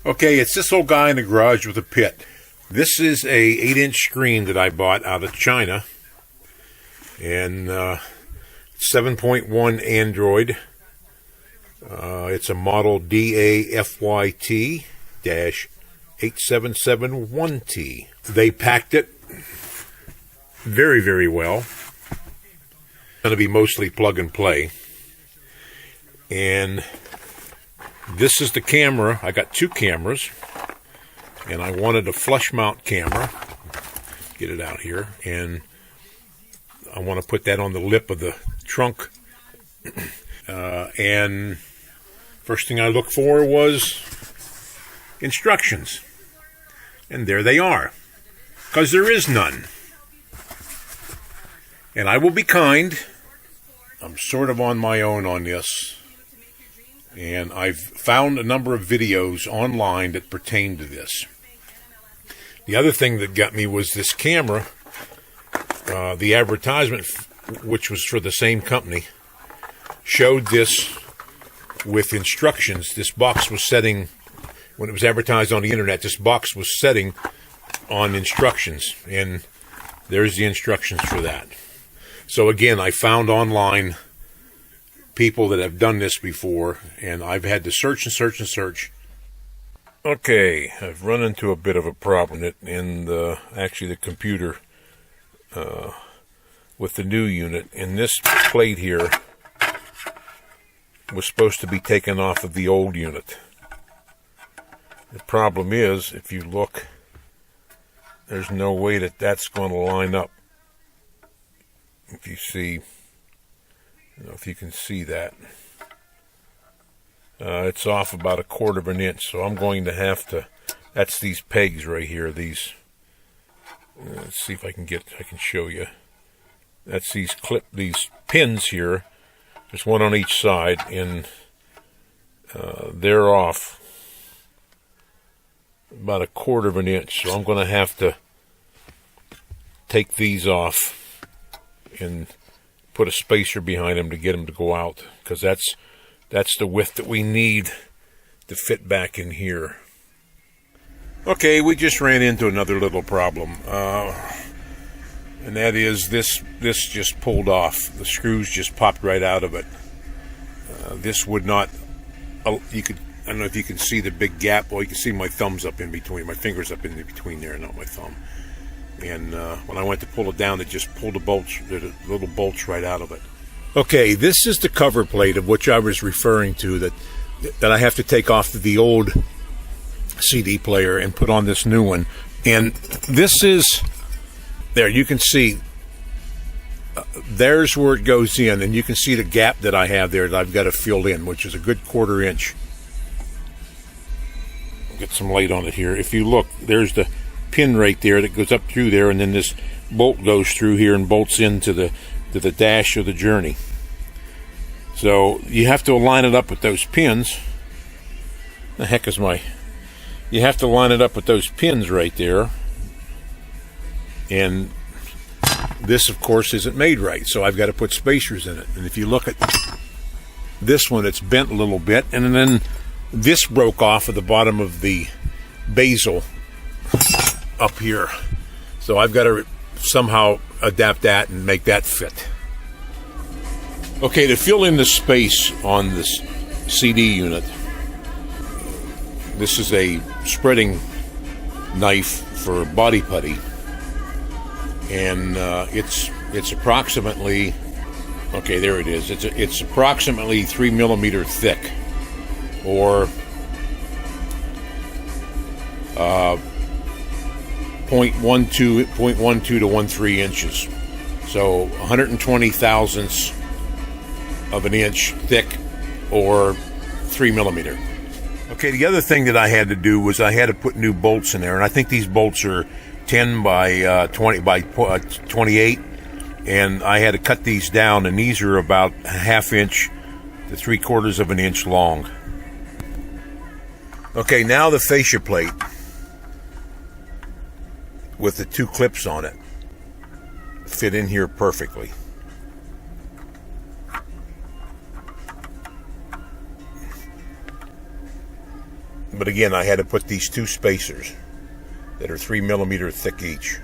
Okay, it's this old guy in the garage with a pit. This is a 8-inch screen that I bought out of China, and 7.1 Android. It's a model DAFYT-8771T. They packed it very, very well. It's going to be mostly plug and play. And this is the camera. I got two cameras, and I wanted a flush mount camera. Get it out here, and I want to put that on the lip of the trunk. And first thing I looked for was instructions, and there they are, because there is none. And I will be kind. I'm sort of on my own on this. And I've found a number of videos online that pertain to this. The other thing that got me was this camera. The advertisement, which was for the same company, showed this with instructions. This box was setting, when it was advertised on the internet, this box was setting on instructions. And there's the instructions for that. So again, I found online people that have done this before, and I've had to search and search and search. Okay, I've run into a bit of a problem in actually the computer with the new unit. And this plate here was supposed to be taken off of the old unit. The problem is, if you look, there's no way that that's going to line up. If you see, I don't know if you can see that. It's off about 1/4 of an inch, so I'm going to have to, that's these pegs right here, these, let's see if I can show you. That's these pins here. There's one on each side, and they're off about 1/4 of an inch, so I'm going to have to take these off and put a spacer behind them to get them to go out, because that's the width that we need to fit back in here. Okay, we just ran into another little problem, and that is this just pulled off. The screws just popped right out of it. This would not, I don't know if you can see the big gap. Well, you can see my thumbs up in between, my fingers up in between there, not my thumb. And when I went to pull it down, it just pulled the little bolts right out of it. Okay, this is the cover plate of which I was referring to, that I have to take off the old CD player and put on this new one. And this is, there, you can see, there's where it goes in, and you can see the gap that I have there that I've got to fill in, which is a good 1/4 inch. Get some light on it here. If you look, there's the pin right there that goes up through there, and then this bolt goes through here and bolts into the dash of the Journey. So you have to line it up with those pins. The heck is you have to line it up with those pins right there. And this, of course, isn't made right, so I've got to put spacers in it. And if you look at this one, it's bent a little bit, and then this broke off at the bottom of the bezel up here. So I've got to somehow adapt that and make that fit. Okay, to fill in the space on this CD unit, this is a spreading knife for body putty, and it's approximately, okay, there it is. It's approximately 3 millimeter thick, or 0.12 to 1.3 inches. So 120 thousandths of an inch thick, or 3 millimeter. Okay, the other thing that I had to do was I had to put new bolts in there, and I think these bolts are 10 by 20 by 28, and I had to cut these down, and these are about 1/2 inch to 3/4 of an inch long. Okay, now the fascia plate with the two clips on it fit in here perfectly. But again, I had to put these two spacers that are 3 millimeter thick each.